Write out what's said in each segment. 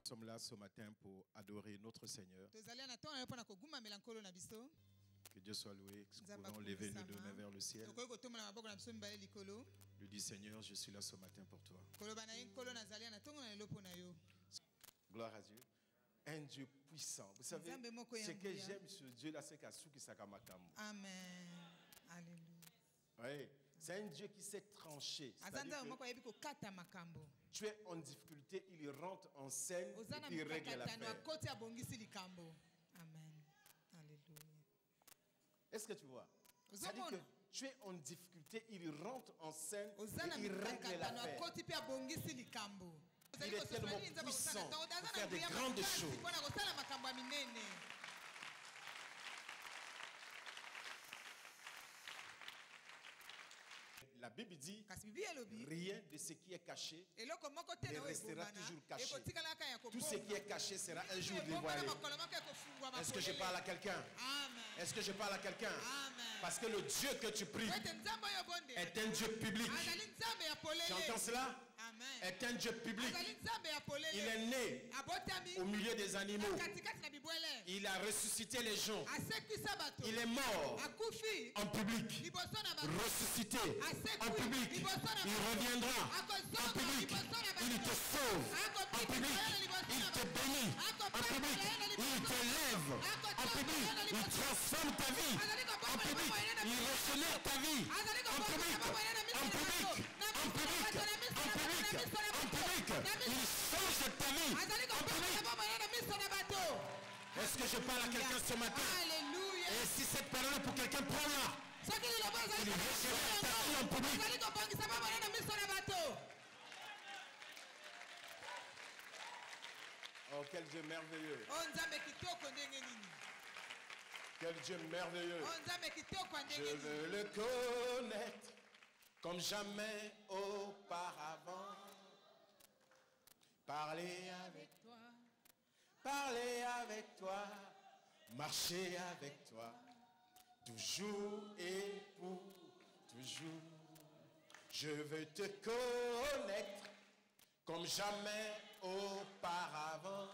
Nous sommes là ce matin pour adorer notre Seigneur. Que Dieu soit loué, que nous pouvons lever nos deux mains vers le ciel. Lui dit Seigneur, je suis là ce matin pour toi. Gloire à Dieu. Un Dieu puissant. Vous savez, ce que j'aime sur Dieu là, c'est qu'Asuki Sakamakambo. Amen. Alléluia. Oui, c'est un Dieu qui sait trancher. Tu es en difficulté, il rentre en scène et il règle l'affaire. Amen. Alléluia. Est-ce que tu vois? C'est-à-dire que tu es en difficulté, il rentre en scène et il règle l'affaire. Il est tellement puissant pour faire de grandes choses. La Bible dit rien de ce qui est caché ne restera toujours caché. Tout ce qui est caché sera un jour dévoilé. Est-ce que je parle à quelqu'un? Est-ce que je parle à quelqu'un? Parce que le Dieu que tu pries est un Dieu public. Tu entends cela? Est un Dieu public. Il est né au milieu des animaux. Il a ressuscité les gens. Il est mort en public. Ressuscité en public. Il reviendra en public. Il te sauve en public. Il te bénit en public. Il te lève en public. Il transforme ta vie en public. Il régénère ta vie en public. En public. En public. En public. En public. Il change ta vie en public. Est-ce que je parle à quelqu'un ce matin? Et si cette parole est pour quelqu'un, prends-la. Il régénère ta vie en public. Oh, quel Dieu merveilleux. Quel Dieu merveilleux. Je veux le connaître comme jamais auparavant. Parler avec toi. Parler avec toi. Marcher avec toi. Toujours et pour toujours. Je veux te connaître comme jamais auparavant.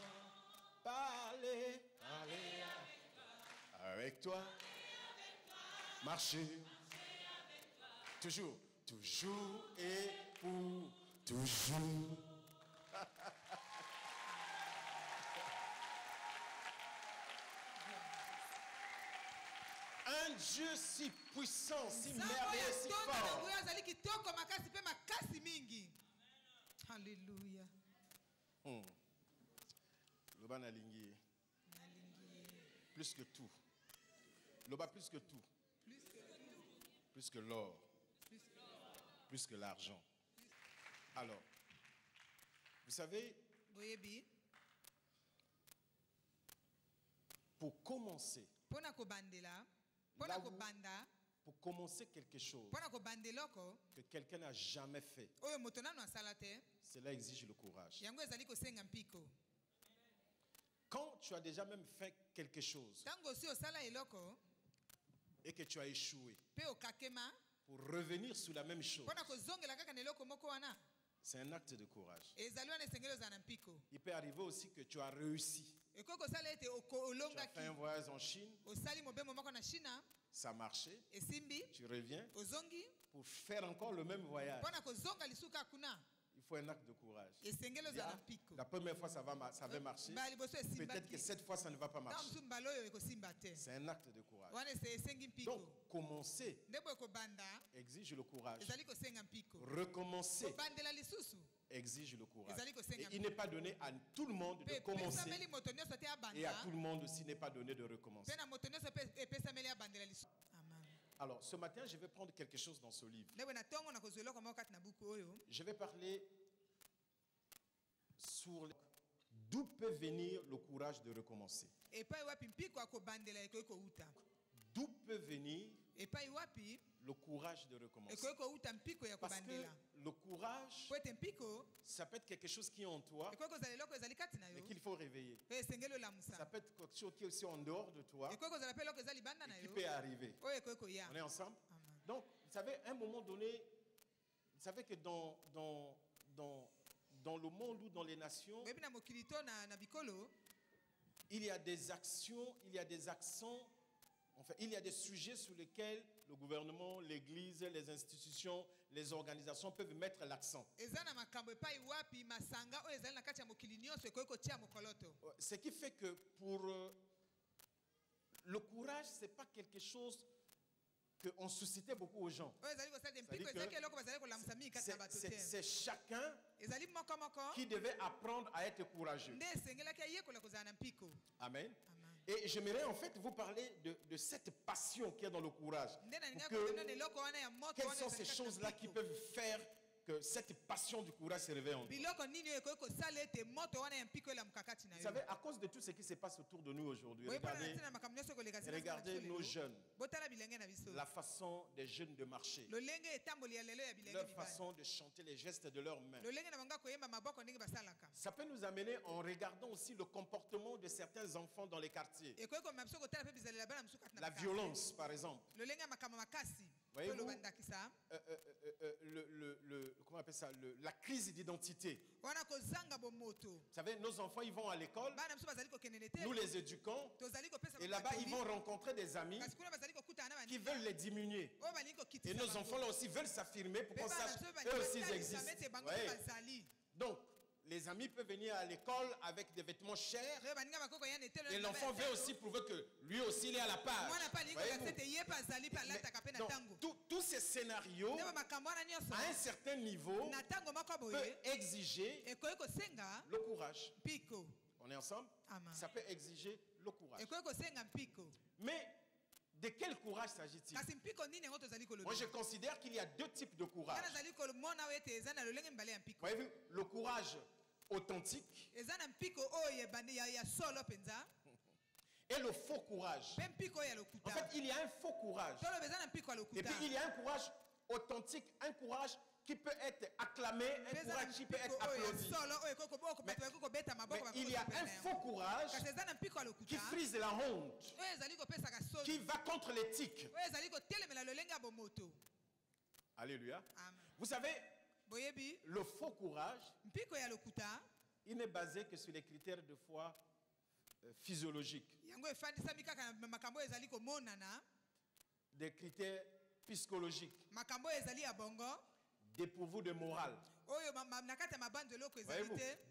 Parler avec toi. Marcher. Toujours. Toujours et pour toujours. Un Dieu si puissant, si merveilleux, si fort. Alléluia. Loba nalingi. Plus que tout. Loba plus que tout. Plus que l'or. Plus que l'argent. Alors, vous savez, pour commencer, pour commencer quelque chose que quelqu'un n'a jamais fait, cela exige le courage. Quand tu as déjà même fait quelque chose et que tu as échoué, pour revenir sur la même chose, c'est un acte de courage. Il peut arriver aussi que tu as réussi. Tu as fait un voyage en Chine, ça a marché, tu reviens pour faire encore le même voyage. Il faut un acte de courage. La première fois, ça va marcher. Peut-être que cette fois, ça ne va pas marcher. C'est un acte de courage. Donc, commencer exige le courage. Recommencer exige le courage. Et il n'est pas donné à tout le monde de commencer. Et à tout le monde aussi n'est pas donné de recommencer. Alors, ce matin, je vais prendre quelque chose dans ce livre. Je vais parler sur d'où peut venir le courage de recommencer. D'où peut venir le courage de recommencer. Parce que le courage, ça peut être quelque chose qui est en toi, mais qu'il faut réveiller. Ça peut être quelque chose qui est aussi en dehors de toi, et qui peut arriver. On est ensemble? Donc, vous savez, à un moment donné, vous savez que dans dans le monde ou dans les nations, il y a des actions, il y a des accents, enfin, il y a des sujets sur lesquels le gouvernement, l'église, les institutions, les organisations peuvent mettre l'accent. Ce qui fait que pour le courage, ce n'est pas quelque chose qu'on suscitait beaucoup aux gens. C'est chacun qui devait apprendre à être courageux. Amen. Et j'aimerais en fait vous parler de cette passion qu'il y a dans le courage. Quelles sont ces choses-là qui peuvent faire que cette passion du courage se réveille en nous? Vous savez, à cause de tout ce qui se passe autour de nous aujourd'hui, regardez nos jeunes, la façon des jeunes de marcher, leur façon de chanter, les gestes de leurs mains. Ça peut nous amener en regardant aussi le comportement de certains enfants dans les quartiers. La violence, par exemple. Voyez-vous, comment on appelle ça, la crise d'identité. Vous savez, nos enfants, ils vont à l'école, nous les éduquons, et là-bas, ils vont rencontrer des amis qui veulent les diminuer. Et nos enfants, là aussi, veulent s'affirmer pour qu'on sache eux aussi ils existent. Donc, les amis peuvent venir à l'école avec des vêtements chers et l'enfant veut aussi prouver que lui aussi il est à la page. Tous ces scénarios à un certain niveau peuvent exiger le courage. On est ensemble? Ça peut exiger le courage. Mais de quel courage s'agit-il? Moi je considère qu'il y a deux types de courage. Voyez-vous, le courage authentique et le faux courage. En fait, il y a un faux courage. Et puis il y a un courage authentique, un courage qui peut être acclamé, un courage qui peut être applaudi. Mais il y a un faux courage qui frise la honte, qui va contre l'éthique. Alléluia. Vous savez, le faux courage, il n'est basé que sur les critères de foi physiologiques, des critères psychologiques, dépourvus de morale,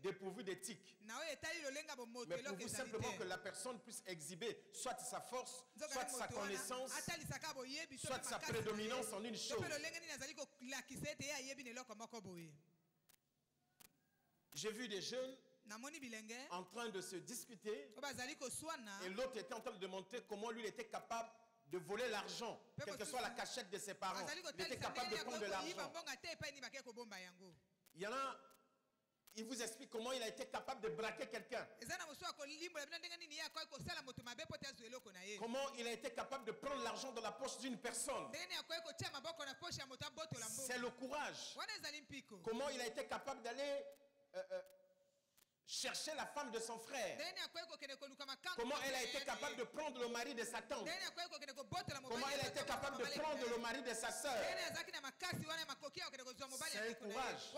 dépourvus d'éthique, mais pour simplement que la personne puisse exhiber soit sa force, soit sa connaissance, soit sa prédominance en une chose. J'ai vu des jeunes en train de se discuter et l'autre était en train de demander comment lui était capable de voler l'argent, quelle que soit la cachette de ses parents. Il était capable de prendre de l'argent. Il y en a, il vous explique comment il a été capable de braquer quelqu'un. Comment il a été capable de prendre l'argent dans la poche d'une personne. C'est le courage. Comment il a été capable d'aller chercher la femme de son frère. Comment elle a été capable de prendre le mari de sa tante. Comment elle a été capable de prendre le mari de sa soeur. C'est un courage,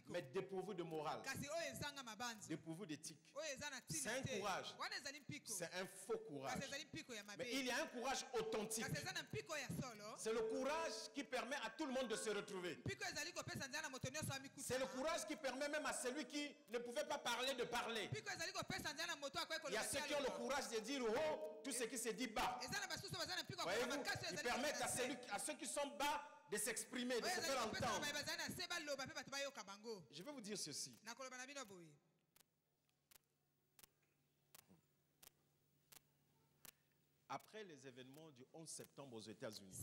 mais dépourvu de morale, dépourvu d'éthique. C'est un courage, c'est un faux courage. Mais il y a un courage authentique. C'est le courage qui permet à tout le monde de se retrouver. C'est le courage qui permet même à celui qui ne pouvait pas parler de parler. Il y a ceux qui ont le courage de dire haut tout ce qui se dit bas. Voyez-vous, ils permettent à ceux qui sont bas de s'exprimer, de se faire entendre. Je vais vous dire ceci. Après les événements du 11 septembre aux États-Unis,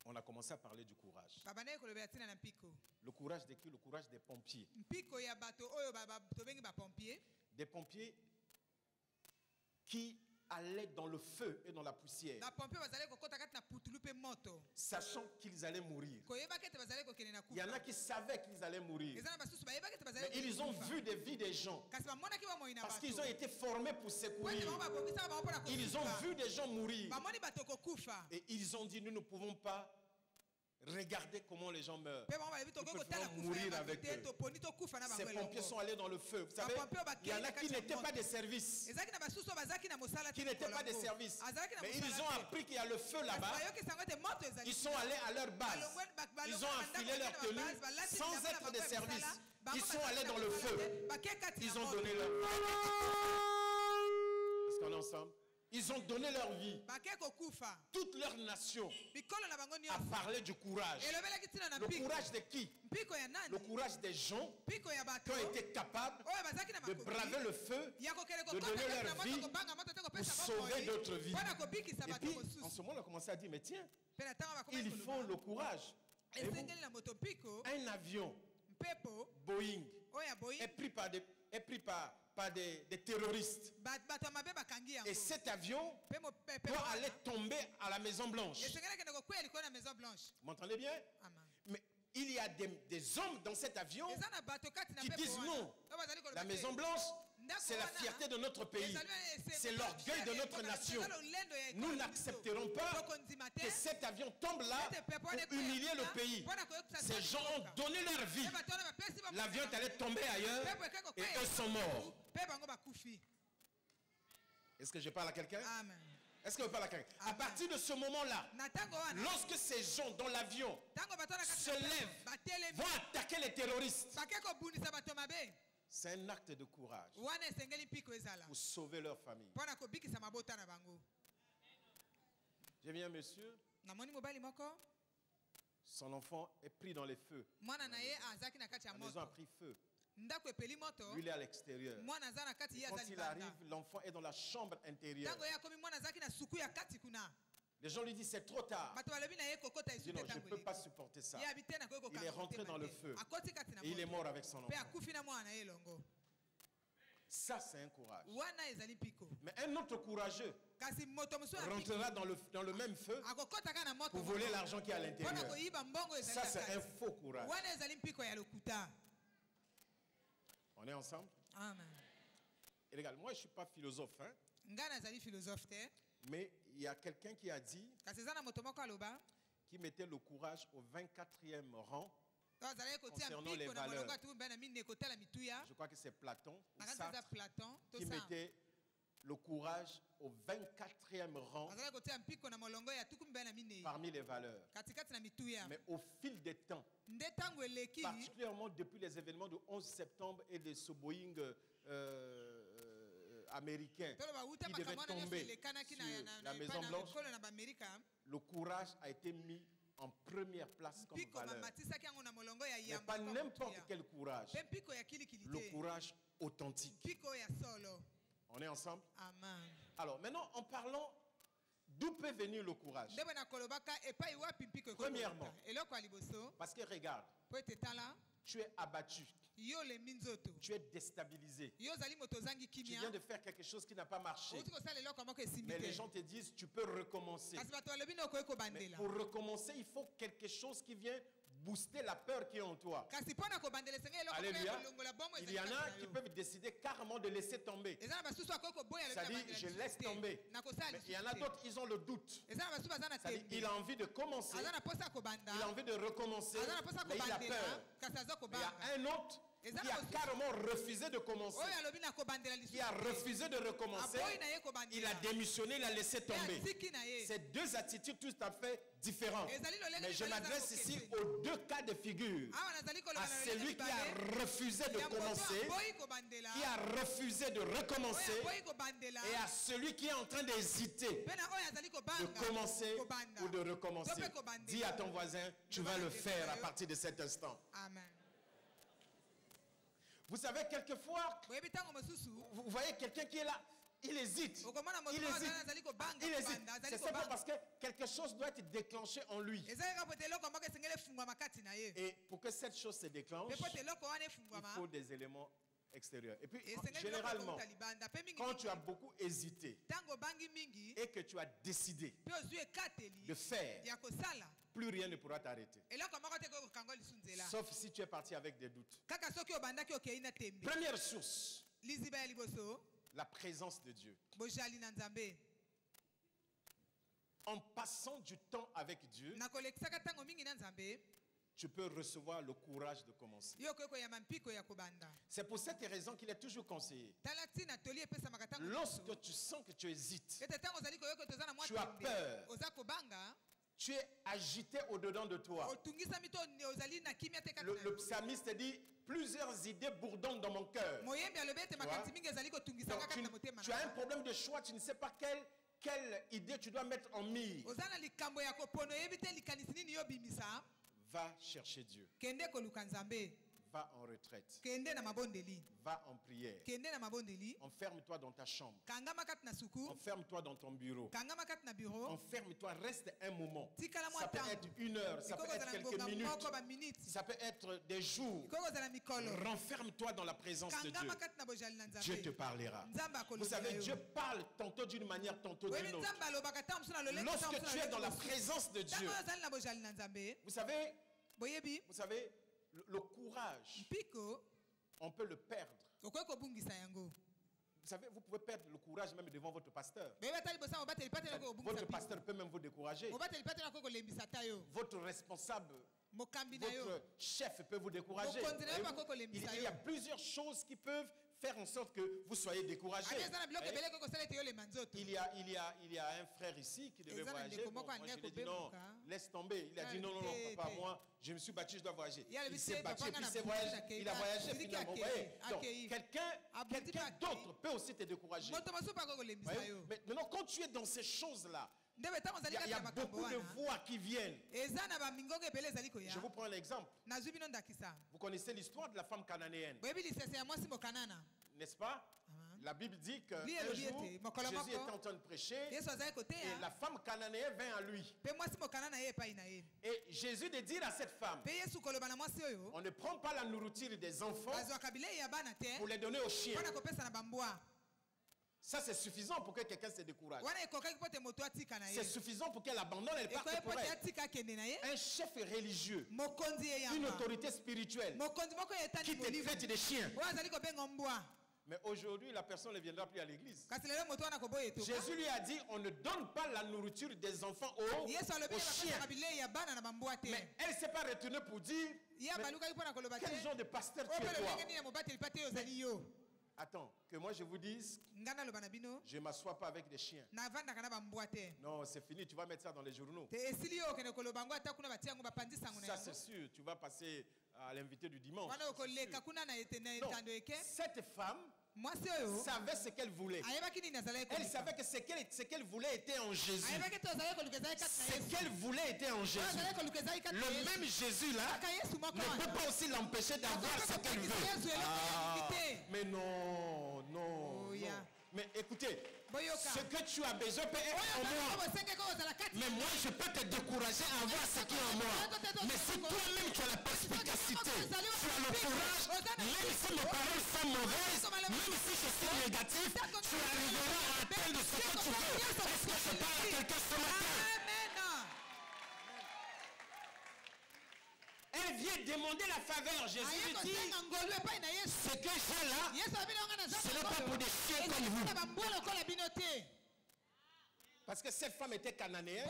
on a commencé à parler du courage. Le courage de qui? Le courage des pompiers. Des pompiers qui allaient dans le feu et dans la poussière, sachant qu'ils allaient mourir. Il y en a qui savaient qu'ils allaient mourir, mais ils ont vu des vies des gens parce qu'ils ont été formés pour secourir. Ils ont vu des gens mourir et ils ont dit nous ne pouvons pas Regardez comment les gens meurent. Ils peuvent mourir avec eux. Ces pompiers sont allés dans le feu. Vous savez, il y en a qui n'étaient pas des services. Qui n'étaient pas des services. Mais ils ont appris qu'il y a le feu là-bas. Ils sont allés à leur base. Ils ont enfilé leur tenue sans être des services. Ils sont allés dans le feu. Ils ont donné leur vie. Est-ce qu'on est ensemble? Ils ont donné leur vie. Toute leur nation a parlé du courage. Le courage de qui? Le courage des gens qui ont été capables de braver le feu, de donner leur vie pour sauver d'autres vies. Et puis, en ce moment, on a commencé à dire, mais tiens, il faut le courage. Et vous, un avion Boeing est pris par des terroristes. Et cet avion doit aller tomber à la Maison Blanche. Vous m'entendez bien? Mais il y a des hommes dans cet avion qui disent non. La Maison Blanche, c'est la fierté de notre pays. C'est l'orgueil de notre nation. Nous n'accepterons pas que cet avion tombe là pour humilier le pays. Ces gens ont donné leur vie. L'avion est allé tomber ailleurs et eux sont morts. Est-ce que je parle à quelqu'un? Est-ce que je parle à quelqu'un? À partir de ce moment-là, lorsque ces gens dans l'avion se lèvent, vont attaquer les terroristes, c'est un acte de courage pour sauver leur famille. J'ai vu un monsieur, son enfant est pris dans les feux. La maison a pris feu. Lui, il est à l'extérieur. Quand il arrive, l'enfant est dans la chambre intérieure. Les gens lui disent c'est trop tard. Il dit non, je ne peux pas supporter ça. Il est rentré dans le feu. Et il est mort avec son enfant. Ça, c'est un courage. Mais un autre courageux rentrera dans le même feu pour voler l'argent qui est à l'intérieur. Ça, c'est un faux courage. On est ensemble? Amen. Et regarde, moi je ne suis pas philosophe, hein? Mais il y a quelqu'un qui a dit qui mettait le courage au 24e rang concernant les valeurs. Je crois que c'est Platon ou Sartre qui mettait le courage au 24e rang parmi les valeurs. Mais au fil des temps, particulièrement depuis les événements du 11 septembre et de ce Boeing américain qui devait tomber sur la Maison Blanche, le courage a été mis en première place comme valeur. Mais pas n'importe quel courage. Le courage authentique. On est ensemble? Amen. Alors maintenant, en parlant d'où peut venir le courage. Premièrement, parce que regarde, tu es abattu. Tu es déstabilisé. Tu viens de faire quelque chose qui n'a pas marché. Mais les gens te disent tu peux recommencer. Mais pour recommencer, il faut quelque chose qui vient booster la peur qui est en toi. Alléluia. Il y en a qui peuvent décider carrément de laisser tomber. C'est-à-dire, je laisse tomber. Mais il y en a d'autres, ils ont le doute. C'est-à-dire, il a envie de commencer. Il a envie de recommencer. Mais il a peur. Mais il y a un autre qui a carrément refusé de commencer, qui a refusé de recommencer, il a démissionné, il a laissé tomber. C'est deux attitudes tout à fait différentes. Mais je m'adresse ici aux deux cas de figure. À celui qui a refusé de commencer, qui a refusé de recommencer, et à celui qui est en train d'hésiter de commencer ou de recommencer. Dis à ton voisin, tu vas le faire à partir de cet instant. Amen. Vous savez, quelquefois, vous voyez quelqu'un qui est là, il hésite. Il hésite. Il hésite. C'est simplement parce que quelque chose doit être déclenché en lui. Et pour que cette chose se déclenche, il faut des éléments extérieurs. Et puis, généralement, quand tu as beaucoup hésité et que tu as décidé de faire, plus rien ne pourra t'arrêter. Sauf si tu es parti avec des doutes. Première source, la présence de Dieu. en passant du temps avec Dieu, tu peux recevoir le courage de commencer. C'est pour cette raison qu'il est toujours conseillé. Lorsque tu sens que tu hésites, tu as peur, tu es agité au-dedans de toi. Le psalmiste dit, plusieurs idées bourdonnent dans mon cœur. Tu as un problème de choix, tu ne sais pas quelle idée tu dois mettre en mise. Va chercher Dieu. Va en retraite. Va en prière. Enferme-toi dans ta chambre. Enferme-toi dans ton bureau. Enferme-toi, reste un moment. Ça peut être 1 heure, ça peut être quelques minutes, ça peut être des jours. Renferme-toi dans la présence de Dieu. Dieu te parlera. Vous savez, Dieu parle tantôt d'une manière, tantôt d'une autre. Lorsque tu es dans la présence de Dieu, vous savez, le courage, on peut le perdre. Vous savez, vous pouvez perdre le courage même devant votre pasteur. Votre pasteur peut même vous décourager. Votre responsable, votre chef peut vous décourager. Il y a plusieurs choses qui peuvent faire en sorte que vous soyez découragé. Il y a un frère ici qui devait voyager. Bon, moi, je lui ai dit non, laisse tomber. Il a dit non, papa, moi, je me suis battu, je dois voyager. Il s'est battu et puis il a voyagé finalement. Donc, quelqu'un d'autre peut aussi te décourager. Mais maintenant, quand tu es dans ces choses-là, il y a beaucoup de voix qui viennent. Je vous prends un exemple. Vous connaissez l'histoire de la femme cananéenne, n'est-ce pas? La Bible dit que Jésus était en train de prêcher et la femme cananéenne vint à lui. Et Jésus de dire à cette femme, on ne prend pas la nourriture des enfants pour les donner aux chiens. Ça, c'est suffisant pour que quelqu'un se décourage. C'est suffisant pour qu'elle abandonne, elle parte pour elle. Un chef religieux, une autorité spirituelle qui te traite de chien. Mais aujourd'hui, la personne ne viendra plus à l'église. Jésus lui a dit, on ne donne pas la nourriture des enfants aux chiens. Mais elle ne s'est pas retournée pour dire, quel genre de pasteur tu es toi? Attends, que moi je vous dise, je ne m'assois pas avec des chiens. Non, c'est fini, tu vas mettre ça dans les journaux. Ça c'est sûr, tu vas passer à l'invité du dimanche. Non, cette femme savait ce qu'elle voulait. Elle savait que ce qu'elle voulait était en Jésus. Ce qu'elle voulait était en Jésus. Le même Jésus là ne peut pas aussi l'empêcher d'avoir ce qu'elle veut. Mais non, non, non. Mais écoutez, ce que tu as besoin peut être en moi. Mais moi, je peux te décourager à avoir ce qui est en moi. Mais si toi-même tu as la perspicacité, tu as le courage, même si mes paroles sont mauvaises, même si je suis négatif, tu arriveras à atteindre ce que tu veux. Est-ce que je parle à quelqu'un ce matin? Elle vient demander la faveur. Jésus lui dit, ce que j'ai là, ce n'est pas pour des chiens comme vous. Parce que cette femme était cananéenne.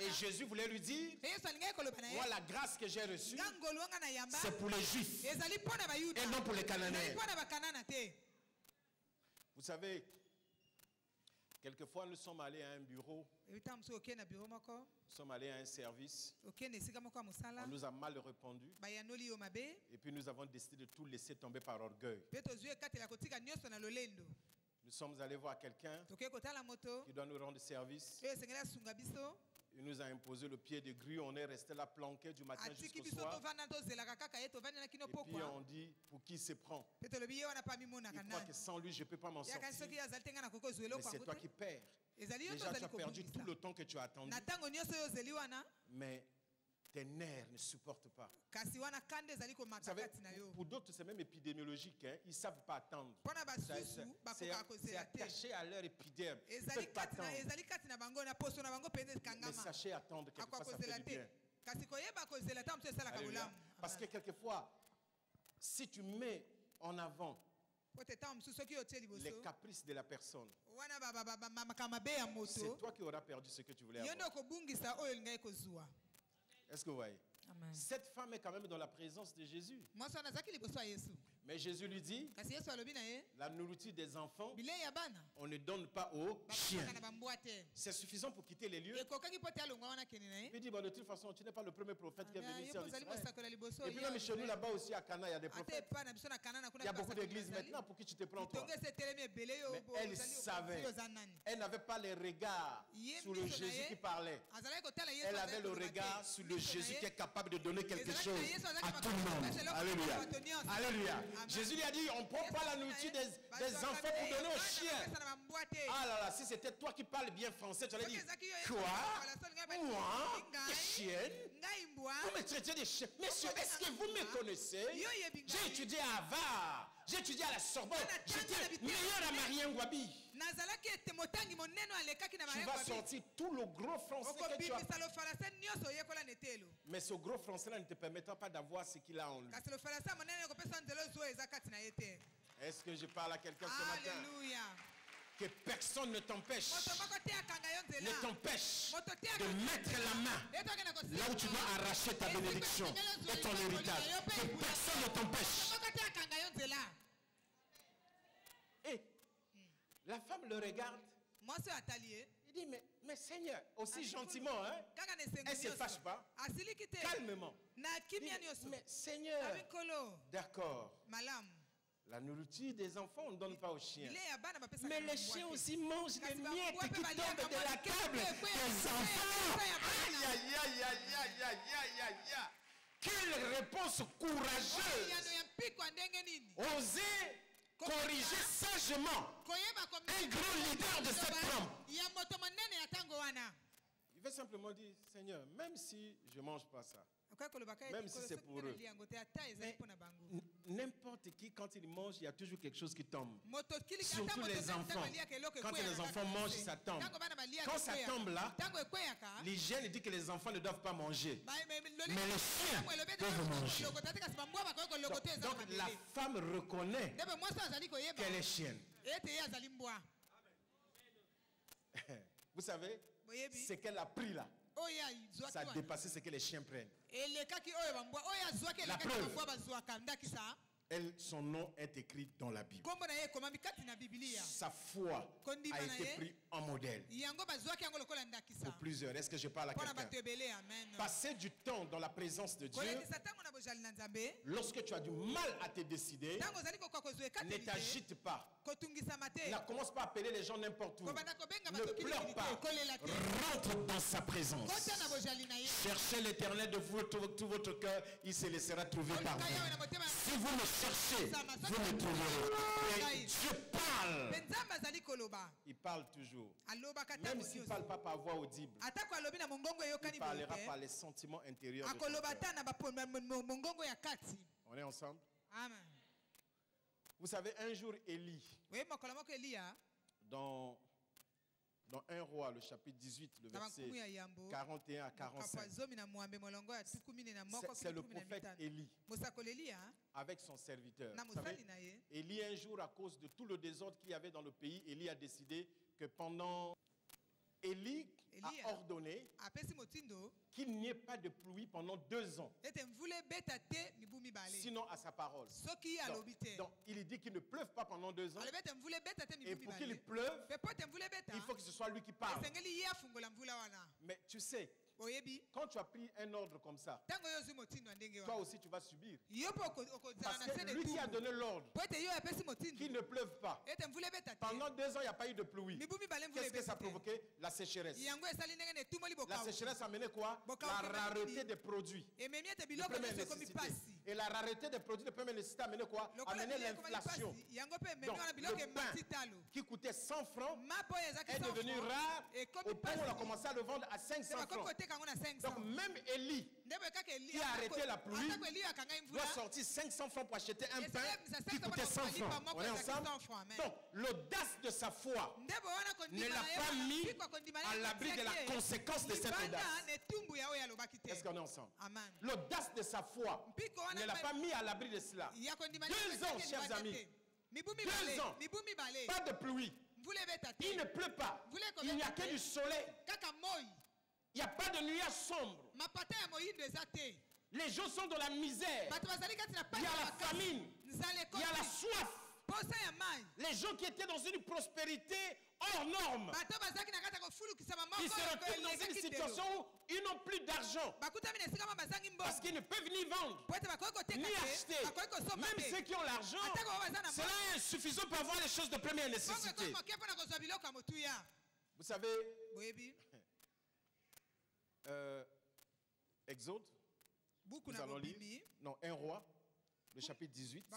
Et Jésus voulait lui dire, moi la grâce que j'ai reçue, c'est pour les Juifs et non pour les Cananéens. Vous savez, quelquefois nous sommes allés à un bureau, nous sommes allés à un service, on nous a mal répondu et puis nous avons décidé de tout laisser tomber par orgueil. Nous sommes allés voir quelqu'un qui doit nous rendre service. Il nous a imposé le pied de grue, on est resté là planqué du matin jusqu'au soir. Et puis on dit, pour qui se prend? Il croit que sans lui, je ne peux pas m'en sortir. Mais c'est toi qui perds. Déjà, tu as perdu tout le temps que tu as attendu. Mais tes nerfs ne supportent pas. Vous savez, pour d'autres, c'est même épidémiologique. Hein? Ils ne savent pas attendre. C'est attaché à leur épiderme. Ils ne peuvent pas attendre. Mais sachez attendre, quelquefois ça fait du bien. Alléluia. Parce que quelquefois, si tu mets en avant les caprices de la personne. C'est toi qui auras perdu ce que tu voulais avoir. Est-ce que vous voyez? Amen. Cette femme est quand même dans la présence de Jésus. Mais Jésus lui dit, la nourriture des enfants, on ne donne pas aux chiens. C'est suffisant pour quitter les lieux. Il dit, bon, de toute façon, tu n'es pas le premier prophète qui est venu ici en Israël. Et puis même chez nous, là-bas aussi, à Cana, il y a des prophètes. Il y a beaucoup d'églises maintenant. Pour qui tu te prends, toi? Mais elle savait. Elle n'avait pas les regards sur le Jésus qui parlait. Elle avait le regard sur le Jésus qui est capable de donner quelque chose à tout le monde. Alléluia. Alléluia. Jésus lui a dit, on ne prend pas la nourriture des enfants pour donner aux chiens. Ah là là, si c'était toi qui parles bien français, tu allais dire, quoi? Moi? Des chiennes? Vous me traitez des chiens? Monsieur, est-ce que vous me connaissez? J'ai étudié à Harvard. J'ai étudié à la Sorbonne. J'étais meilleur à Marien Ngouabi. Tu vas sortir tout le gros français que tu as. Mais ce gros français-là ne te permettra pas d'avoir ce qu'il a en lui. Est-ce que je parle à quelqu'un ce matin? Que personne ne t'empêche de mettre la main là où tu dois arracher ta bénédiction et ton héritage. Que personne ne t'empêche. Et la femme le regarde. Il dit, mais Seigneur, aussi gentiment, hein? Elle ne se fâche pas. Calmement. Mais Seigneur, d'accord. La nourriture des enfants, on ne donne pas aux chiens. Mais les chiens aussi mangent des miettes qui tombent de la table des enfants. Aïe, aïe, aïe, aïe, aïe, aïe, aïe, aïe. Quelle réponse courageuse. Oser corriger sagement un grand leader de cette femme. Il veut simplement dire, Seigneur, même si je ne mange pas ça, même si c'est pour eux, n'importe qui, quand il mange, il y a toujours quelque chose qui tombe. Surtout les enfants. Quand les enfants mangent, ça tombe. Quand ça tombe là, l'hygiène dit que les enfants ne doivent pas manger. Mais les chiens peuvent manger. Donc la femme reconnaît qu'elle est chienne. Vous savez, ce qu'elle a pris là, ça a dépassé ce que les chiens prennent. La preuve, son nom est écrit dans la Bible. Sa foi a été prise en modèle pour plusieurs. Est-ce que je parle à quelqu'un? Passer du temps dans la présence de Dieu, lorsque tu as du mal à te décider, ne t'agite pas. Ne commence pas à appeler les gens n'importe où. Ne pleure pas. Rentre dans sa présence. Cherchez l'Éternel de tout votre cœur, il se laissera trouver par vous. Si vous me cherchez, vous me trouverez. Et Dieu parle. Il parle toujours. Même s'il ne parle pas par voix audible, il parlera par les sentiments intérieurs de son cœur. On est ensemble? Amen. Vous savez, un jour, Élie, dans 1 Roi, le chapitre 18, le verset 41 à 45, c'est le prophète Élie avec son serviteur. Vous savez, Élie, un jour, à cause de tout le désordre qu'il y avait dans le pays, Élie a décidé que pendant... Élie a ordonné qu'il n'y ait pas de pluie pendant 2 ans. Sinon à sa parole. Donc il dit qu'il ne pleuve pas pendant 2 ans. Et pour qu'il pleuve, il faut que ce soit lui qui parle. Mais tu sais, quand tu as pris un ordre comme ça, toi aussi tu vas subir. Parce que lui qui a donné l'ordre qu'il ne pleuve pas, pendant 2 ans il n'y a pas eu de pluie. Qu'est-ce que ça a provoqué? La sécheresse. La sécheresse a amené quoi? La rareté des produits de première nécessité. Et la rareté des produits de première nécessité a amené quoi? A amené l'inflation. Donc le pain qui coûtait 100 francs est devenu rare au point où on a commencé à le vendre à 500 francs. Donc même Élie qui a arrêté la pluie doit sortir 500 francs pour acheter un pain qui coûtait 100 francs. On est ensemble? Donc l'audace de sa foi ne l'a pas mis à l'abri de la conséquence de cette audace. Est-ce qu'on est ensemble? L'audace de sa foi ne l'a pas mis à l'abri de cela. 2 ans, chers amis. 2 ans, pas de pluie. Il ne pleut pas. Il n'y a que du soleil. Il n'y a pas de nuage sombre. Les gens sont dans la misère. Il y a la famine. Il y a la soif. Les gens qui étaient dans une prospérité hors norme, ils se retrouvent dans une situation où ils n'ont plus d'argent parce qu'ils ne peuvent ni vendre ni acheter. Même ceux qui ont l'argent, cela est insuffisant pour avoir les choses de première nécessité. Vous savez, Exode, nous allons lire, non, 1 roi, le chapitre 18,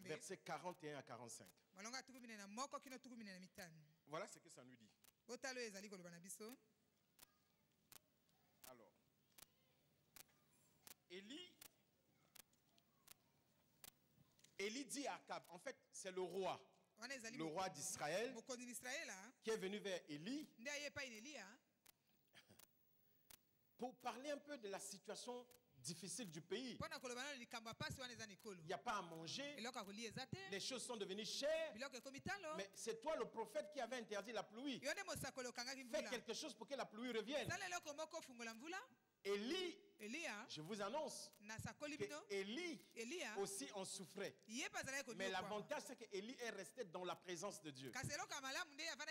versets 41 à 45. Voilà ce que ça nous dit. Alors, Élie dit à Akab, en fait, c'est le roi d'Israël, qui est venu vers Élie pour parler un peu de la situation difficile du pays. Il n'y a pas à manger. Les choses sont devenues chères. Mais c'est toi le prophète qui avait interdit la pluie. Fais quelque chose pour que la pluie revienne. Élie, je vous annonce que Élie aussi en souffrait. Mais l'avantage, c'est qu'Élie est resté dans la présence de Dieu.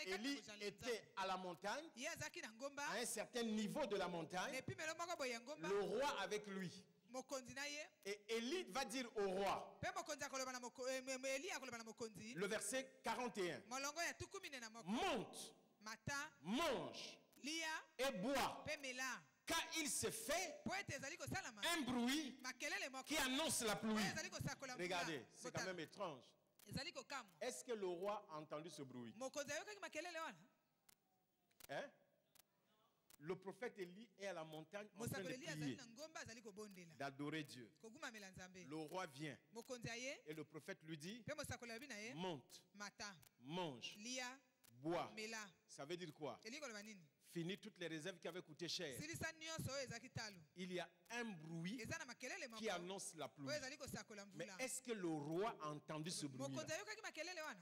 Élie était à la montagne, à un certain niveau de la montagne, le roi avec lui. Et Élie va dire au roi, le verset 41, monte, mange et bois. Car il se fait un bruit qui annonce la pluie. Regardez, c'est quand même étrange. Est-ce que le roi a entendu ce bruit? Hein? Le prophète Élie est à la montagne en train de prier, d'adorer Dieu. Le roi vient et le prophète lui dit, monte, mange, bois. Ça veut dire quoi? Fini toutes les réserves qui avaient coûté cher. Il y a un bruit qui annonce la pluie. Mais est-ce que le roi a entendu ce bruit-là?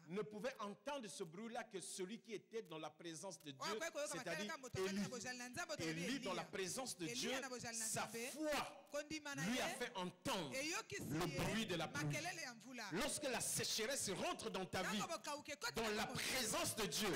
Ne pouvait entendre ce bruit-là que celui qui était dans la présence de Dieu, c'est-à-dire Élie. Élie, dans la présence de Dieu, sa foi lui a fait entendre le bruit de la pluie. Lorsque la sécheresse rentre dans ta vie, dans la présence de Dieu,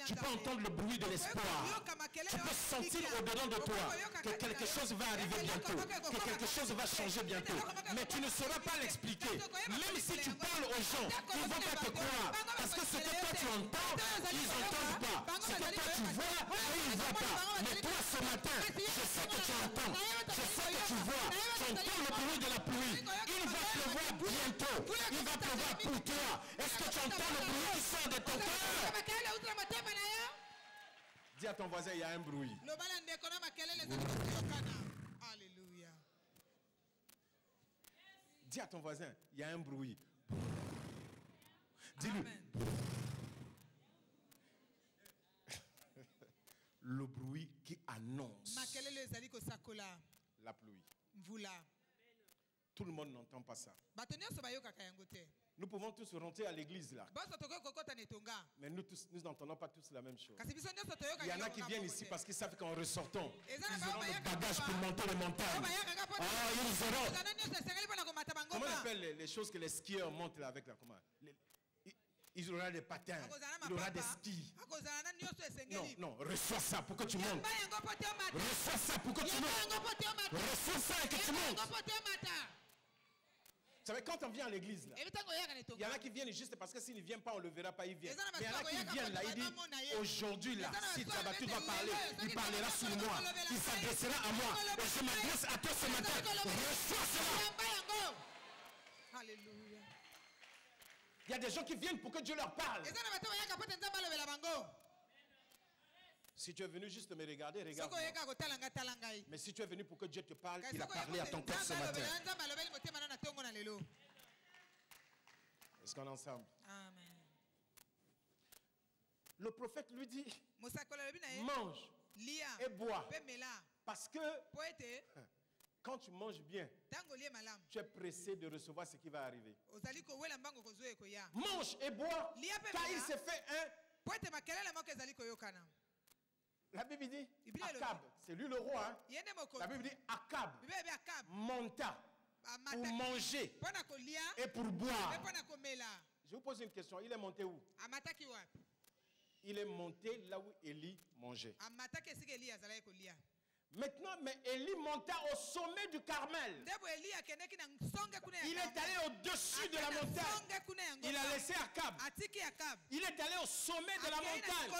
tu peux entendre le bruit de l'espoir. Tu peux sentir au-dedans de toi que quelque chose va arriver bientôt, que quelque chose va changer bientôt. Mais tu ne sauras pas l'expliquer. Même si tu parles aux gens, ils ne vont pas te croire. Parce que ce que toi tu entends, ils n'entendent pas. Ce que toi tu vois, eux ils ne voient pas. Mais toi ce matin, je sais que tu entends. Je sais que tu vois. Tu entends le bruit de la pluie. Il va pleuvoir bientôt. Il va pleuvoir pour toi. Est-ce que tu entends le bruit qui sort de ton cœur? Dis à ton voisin, il y a un bruit. Alléluia. Dis à ton voisin, il y a un bruit. Dis-lui. Le bruit qui annonce la pluie. Tout le monde n'entend pas ça. Nous pouvons tous rentrer à l'église là. Mais nous n'entendons pas tous la même chose. Il y en a qui viennent ici parce qu'ils savent qu'en ressortant, ils auront le bagage pour monter les montagnes. Ils auront. Comment on appelle les choses que les skieurs montent là avec la comment? Il y aura des patins, il y aura des skis. Non, reçois ça pour que tu montes. Reçois ça pour que tu montes. Reçois ça et que tu montes. Vous savez, quand on vient à l'église, là, il y en a qui viennent juste parce que s'ils ne viennent pas, on ne le verra pas, ils viennent. Mais il y en a qui viennent là, il dit, aujourd'hui là, si Tabatou va parler, il parlera sur moi, il s'adressera à moi. Et je m'adresse à toi ce matin, reçois cela. Alléluia. Il y a des gens qui viennent pour que Dieu leur parle. Si tu es venu juste me regarder, regarde. Mais si tu es venu pour que Dieu te parle, il a parlé à ton cœur ce matin. Est-ce qu'on est ensemble? Amen. Le prophète lui dit, mange et bois. Parce que Quand tu manges bien, tu es pressé de recevoir ce qui va arriver. Mange et bois, car il s'est fait un... La Bible dit, Akab, c'est lui le roi. Hein? La Bible dit, Akab monta pour manger et pour boire. Je vous pose une question, il est monté où? Il est monté là où Élie mangeait. Maintenant, mais Élie monta au sommet du Carmel. Il est allé au-dessus de la montagne. Il a laissé Akab. Il est allé au sommet de la montagne.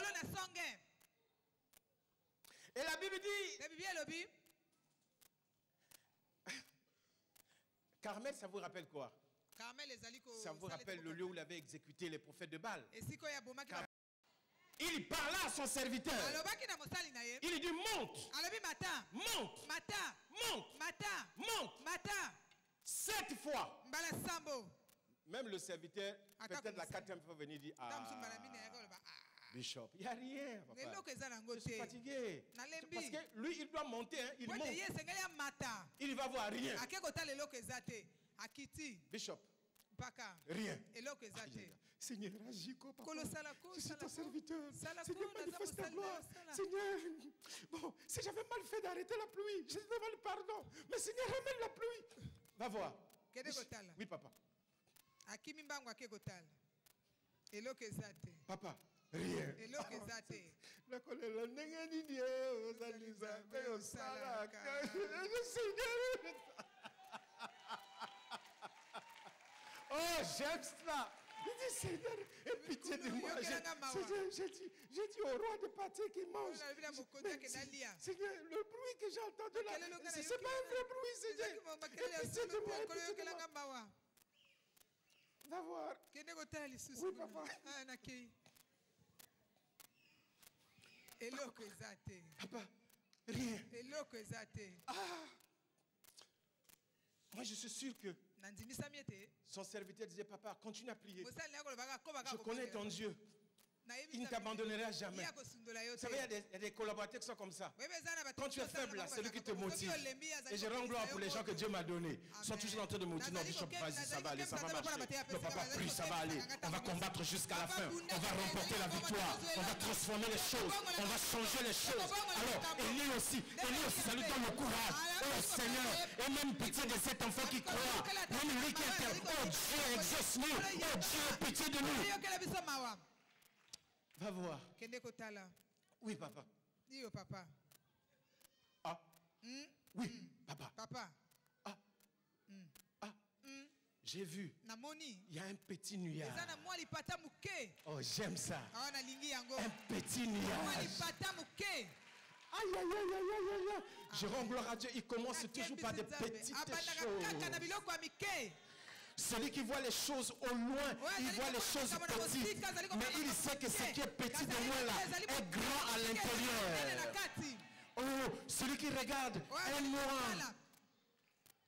Et la Bible dit... Carmel, ça vous rappelle quoi? Ça vous rappelle le lieu où il avait exécuté les prophètes de Baal. Il parla à son serviteur. Il lui dit monte. Monte. Monte. 7 fois. Même le serviteur, peut-être la 4e fois venir dire Bishop, il n'y a rien. Papa. Je suis fatigué. Parce que lui, il doit monter. Hein. Il monte. Il ne va voir rien. Bishop. Rien. Seigneur, agis quoi, papa? Je suis ton serviteur. Seigneur, manifeste ta gloire. Seigneur, bon, si j'avais mal fait d'arrêter la pluie, je te demande pardon. Mais Seigneur, ramène la pluie. Va voir. Oui, papa. Papa, rien. Oh, j'aime cela. Il dit, Seigneur, aie pitié de moi. J'ai dit au roi de partir qu'il mange. Seigneur, le bruit que j'ai entendu là, ce n'est pas un vrai bruit, Seigneur. Aie pitié de moi, Va voir. Oui, papa. Papa, rien. Moi, je suis sûr que son serviteur disait, papa, continue à prier. Je connais ton Dieu. Il ne t'abandonnera jamais. Vous savez, il y a des collaborateurs qui sont comme ça. Quand tu es faible, là, c'est lui qui te motive. Et je rends gloire pour les gens que Dieu m'a donnés. Ils sont toujours en train de me motiver. Non, Bishop, vas-y, ça va aller, ça va marcher. Non, papa, prie, ça va aller. On va combattre jusqu'à la fin. On va remporter la victoire. On va transformer les choses. On va changer les choses. Alors, Élie aussi, ça lui donne le courage. Oh Seigneur, et même pitié de cet enfant qui croit. Même lui qui est... Oh Dieu, exauce-nous. Oh Dieu, pitié de nous. Va voir. Oui, papa. Ah. Oui, papa. J'ai vu. Il y a un petit nuage. Oh, j'aime ça. Un petit nuage. Aïe. Je rends gloire à Dieu. Il commence toujours par des petites choses. Celui qui voit les choses au loin, il voit les choses petites. Mais il sait que ce qui est petit de loin là est grand à l'intérieur. Oh, celui qui regarde un noir.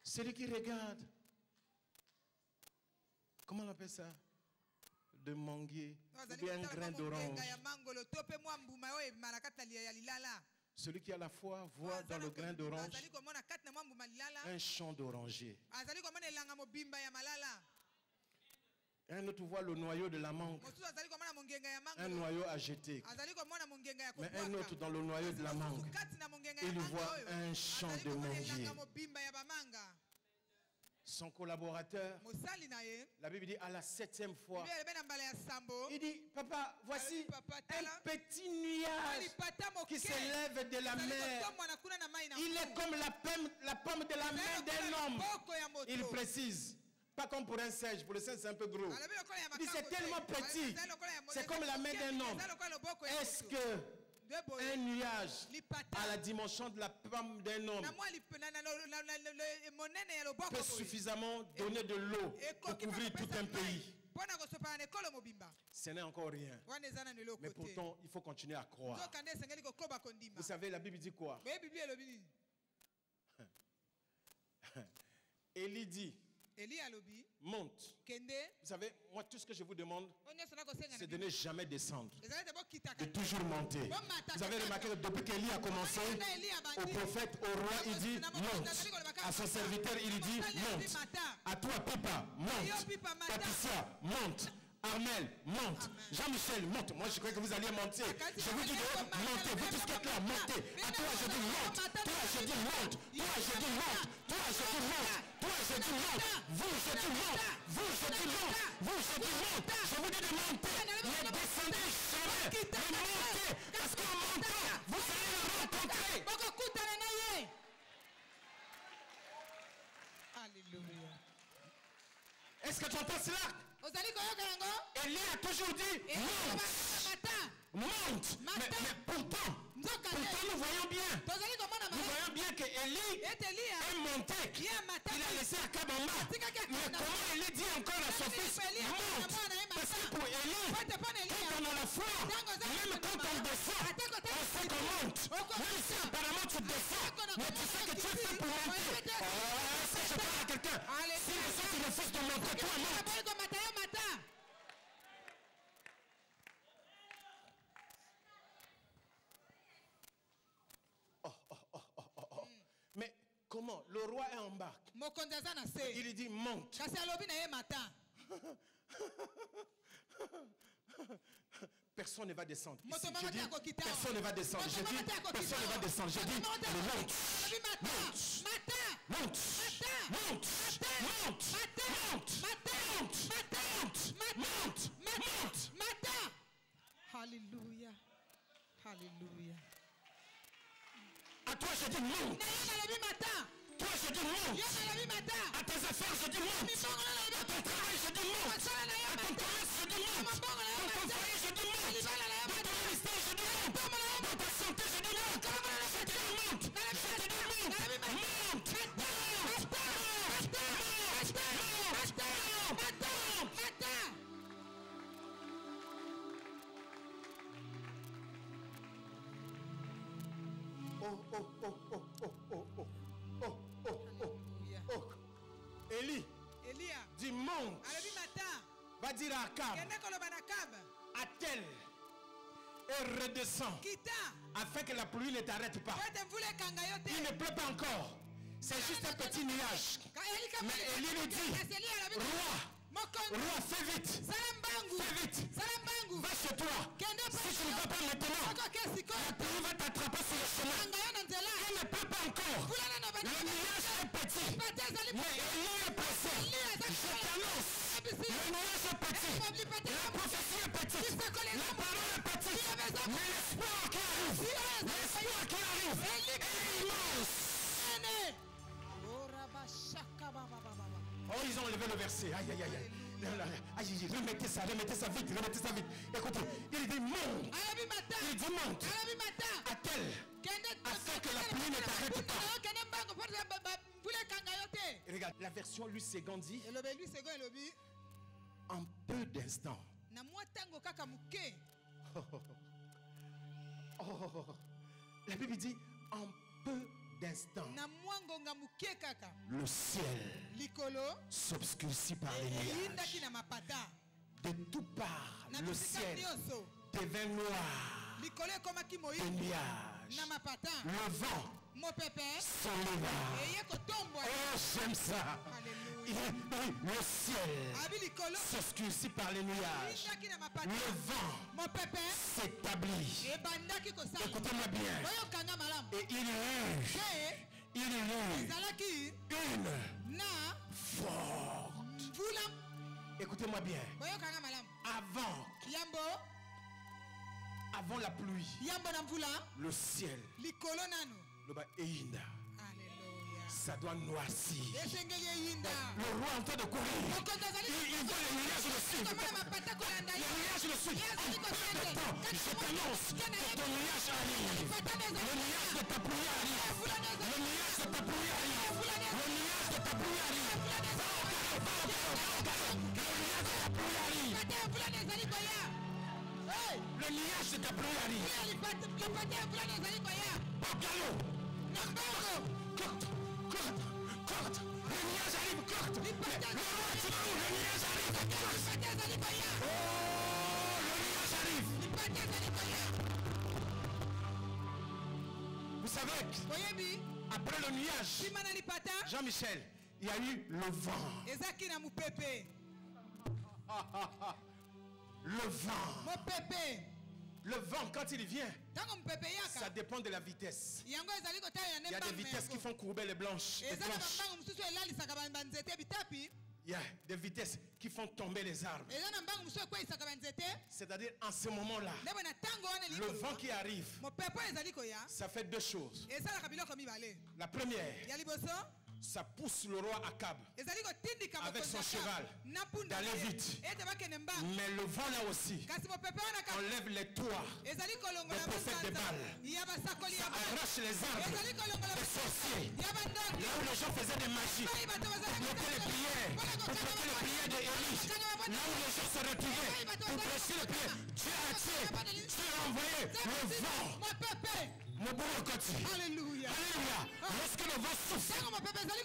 Celui qui regarde. Comment on appelle ça? De manguier. Ou bien un grain d'orange. Celui qui a la foi voit dans le grain d'orange un champ d'oranger. Un autre voit le noyau de la mangue, un noyau à jeter. Mais un autre dans le noyau de la mangue, il voit un champ de manguier. Son collaborateur, la Bible dit à la 7e fois, il dit, papa, voici un petit nuage qui s'élève de la mer. Il est comme la pomme de la main d'un homme. Il précise, pas comme pour un singe, pour le singe c'est un peu gros. Il dit, c'est tellement petit, c'est comme la main d'un homme. Est-ce que un nuage à la dimension de la pomme d'un homme peut suffisamment donner de l'eau pour couvrir tout un pays? Ce n'est encore rien. Mais pourtant, il faut continuer à croire. Vous savez, la Bible dit quoi? Élie dit, monte. Vous savez, moi, tout ce que je vous demande, c'est de ne jamais descendre, de toujours monter. Vous avez remarqué que depuis qu'Élie a commencé, au prophète, au roi, il dit monte. À son serviteur, il lui dit, monte. À toi, Pipa, monte. Patricia, monte. Armel, monte. Jean-Michel, monte. Moi, je croyais que vous alliez monter. Je vous dis de monter. Vous tous qui êtes là, montez. À toi, je dis monte. Toi, je dis monte. Toi, je dis monte. Toi, je dis monte. Toi, je dis monte. Vous, je dis monte. Vous, je dis monte. Vous, je dis monte. Je vous dis de monter. Ne descendez jamais. Mais montez. Parce qu'en montant, vous allez le rencontrer. Alléluia. Est-ce que tu entends cela? Élie a toujours dit monte. Mais pourtant, nous voyons bien que Élie est monté. Il a laissé Akab en bas. Mais comment Élie dit encore à son fils monte? Parce que pour Élie, quand on a la foi, même quand on descend, on sait qu'on monte. Même si apparemment tu descends, mais tu sais que tu es fait pour monter. Ça, je parle à quelqu'un. Si les autres refusent de monter, toi monte. Mais comment? Le roi est en bas. Il lui dit monte. Personne ne va descendre. Ici, je dis, personne ne va descendre. Je dis, personne ne va descendre. Je dis, monte. Monte. Monte. Monte. Monte. Monte. Alléluia. Alléluia. À toi, je dis monte. Toi, je dis monte. À tes affaires, je dis monte. À ton travail, je dis monte. À ton commerce, je dis monte. Dans ton foyer, je dis monte. Dans ton ministère, je dis monte. Dans ta santé, je dis monte. Je te dis monte. Je te dis monte. Élie dit monte. Va dire à Akab, attelle et redescend afin que la pluie ne t'arrête pas. Il ne pleut pas encore. C'est juste un petit nuage. Mais Élie lui dit, roi, fais vite. Fais vite. Va chez toi. Si tu ne vas pas maintenant, la pluie va t'attraper sur le chemin. Il ne pleut pas encore. Le nuage est petit. Mais Élie est passé. Je t'annonce. Le nuage est petit. La prophétie est petite. La parole est petite. Mais l'espoir qui arrive. Est immense. Oh, ils ont enlevé le verset. Aïe, aïe, aïe. Aïe, remettez ça vite. Écoutez, il dit monte. Il dit monte. Attelle. Afin que la pluie ne t'arrête pas. Et regarde, la version Louis II dit en peu d'instants. La Bible dit en peu d'instants. Le ciel s'obscurcit par les nuages. De toutes parts, le ciel devint noir. Des nuages. Le vent s'enleva. Oh, j'aime ça. Le ciel s'obscurcit par les nuages. Le vent s'établit. Écoutez-moi bien. Et il y eut une forte. Écoutez-moi bien. Avant la pluie, le ciel, ça doit noircir. Le roi est en train de courir. Il voit les nuages le suivre. Les nuages le suivent. En peu de temps, je t'annonce que ton nuage arrive. Le nuage de ta pluie arrive. Le nuage de ta pluie arrive. Le nuage de ta pluie arrive. Le nuage de ta pluie arrive. Pas galop. Corte. Le nuage arrive, corte. Le roi, tu vas où? Le nuage arrive. Oh, le nuage arrive. Vous savez, Après le nuage, Jean-Michel, il y a eu le vent. Le vent. Le vent, quand il vient, ça dépend de la vitesse. Il y a des vitesses qui font courber les blanches. Il y a des vitesses qui font tomber les arbres. C'est-à-dire, en ce moment-là, le vent qui arrive, ça fait deux choses. La première, ça pousse le roi Akab avec son cheval d'aller vite. Mais le vent là aussi enlève les toits des prophètes de Baal. Ça arrache les arbres des sorciers. Là où les gens faisaient des magies pour bloquer les prières, pour bloquer les prières d'Élie. Là où les gens se retrouvaient pour prêcher les prières. Dieu a tué, Dieu a envoyé le vent. Alléluia. Lorsque le vent souffle,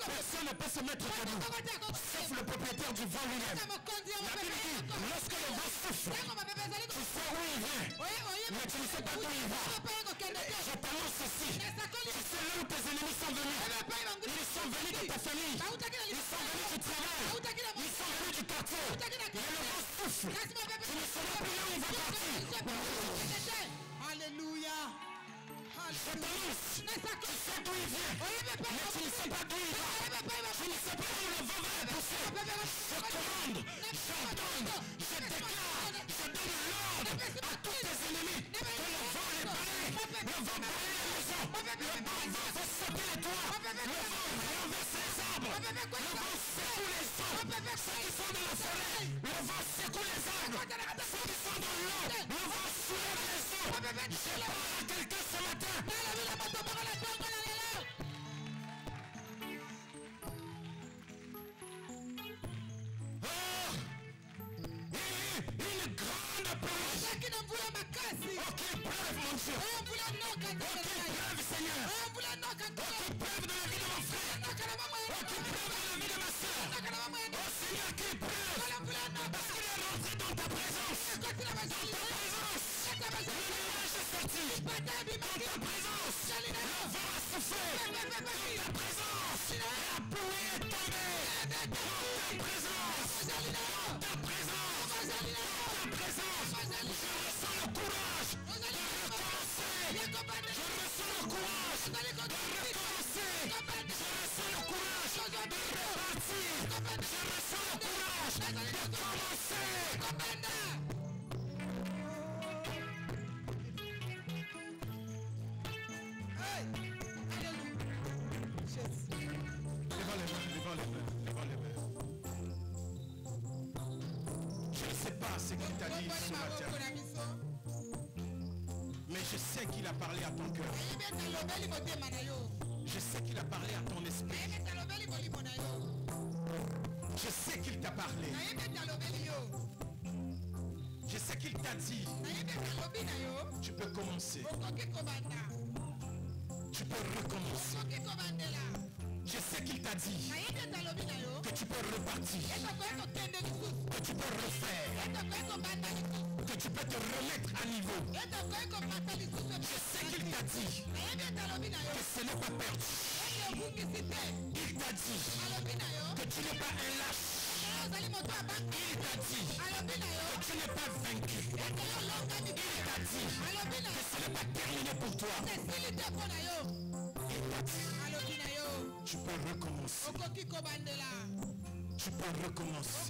personne ne peut se mettre debout, sauf le propriétaire du vent lui-même. La Bible dit, lorsque le vent souffle, tu sais où il vient, mais tu ne sais pas d'où il va. Je t'annonce ceci, tu sais là où tes ennemis sont venus. Ils sont venus de ta famille, ils sont venus du travail, ils sont venus du quartier. Mais le vent souffle, tu ne sais pas où il va partir. Alléluia. Je t'annonce, tu sais d'où il vient, mais tu ne sais pas d'où il va. Tu ne sais pas où le vent va pousser. Je commande, j'ordonne, je déclare, je donne l'ordre à tous tes ennemis que le vent les balaye. Le vent balaye la maison, le vent va sauter les toits, le vent renverse les arbres, le vent secoue les arbres, ceux qui sont dans la forêt, le vent secoue les arbres, ceux qui sont dans l'eau, le vent soulève les eaux. Je parle à quelqu'un ce matin. Une grande plage. Ok, brave mon Dieu. Ok, brave Seigneur. Ok, brave dans la vie de mon frère. Ok, brave dans la vie de ma soeur. Oh Seigneur, qui brave. Parce qu'il est rentré dans ta présence. Dans ta présence. Le nuage est sorti. Dans ta présence. Le vent a soufflé. Dans ta présence. La pluie est tombée. Dans ta présence. Dans ta présence. Dans ta présence. Je ressens le courage de recommencer. Je ressens le courage de recommencer. Je ressens le courage de repartir. Je ressens le courage de commencer. Je ne sais pas ce qu'il t'a dit ce matin, mais je sais qu'il a parlé à ton cœur. Je sais qu'il a parlé à ton esprit. Je sais qu'il t'a parlé. Je sais qu'il t'a dit, tu peux commencer. Tu peux recommencer. Je sais qu'il t'a dit que tu peux repartir, que tu peux refaire, que tu peux te remettre à niveau. Je sais qu'il t'a dit que ce n'est pas perdu. Il t'a dit que tu n'es pas un lâche. Il t'a dit que tu n'es pas vaincu. Il t'a dit que ce n'est pas terminé pour toi. Il t'a dit, tu peux recommencer. Tu peux recommencer.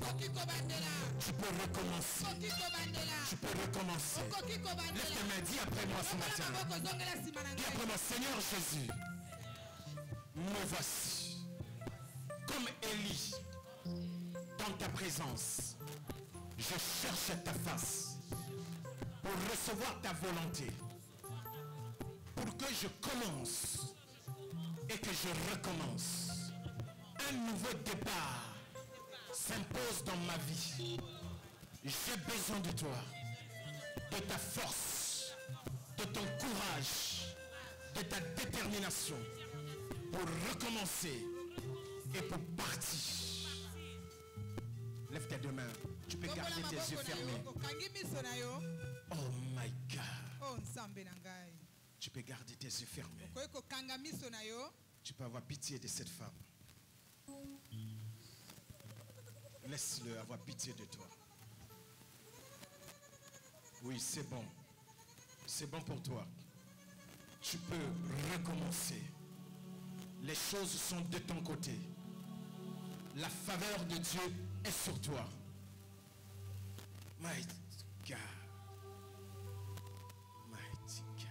Tu peux recommencer. Tu peux recommencer. Lève tes mains, dis après moi ce matin. Dis après moi, Seigneur Jésus, me voici. Comme Élie, dans ta présence, je cherche ta face pour recevoir ta volonté, pour que je commence et que je recommence. Un nouveau départ s'impose dans ma vie. J'ai besoin de toi, de ta force, de ton courage, de ta détermination pour recommencer et pour partir. Lève tes deux mains. Tu peux garder tes yeux fermés. Oh my God. Tu peux garder tes yeux fermés. Tu peux avoir pitié de cette femme. Laisse-le avoir pitié de toi. Oui, c'est bon. C'est bon pour toi. Tu peux recommencer. Les choses sont de ton côté. La faveur de Dieu est sur toi. Mighty God. Mighty God.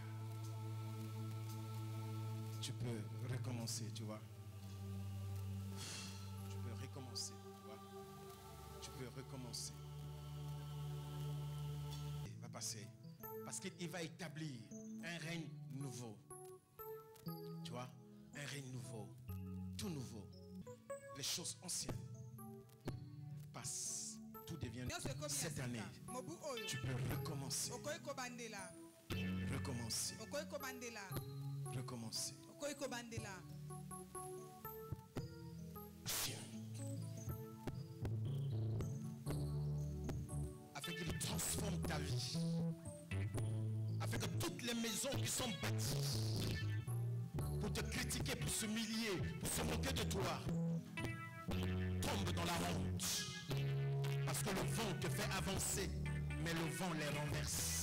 Tu peux recommencer, tu vois. Tu peux recommencer, tu vois. Tu peux recommencer. Il va passer. Parce qu'il va établir un règne nouveau. Tu vois, un règne nouveau. Tout nouveau. Les choses anciennes passent. Tout devient cette année. Tu peux recommencer. Recommencer. Recommencer. Afin qu'il transforme ta vie. Afin que toutes les maisons qui sont bâties pour te critiquer, pour s'humilier, pour se moquer de toi, tombent dans la honte. Parce que le vent te fait avancer, mais le vent les renverse.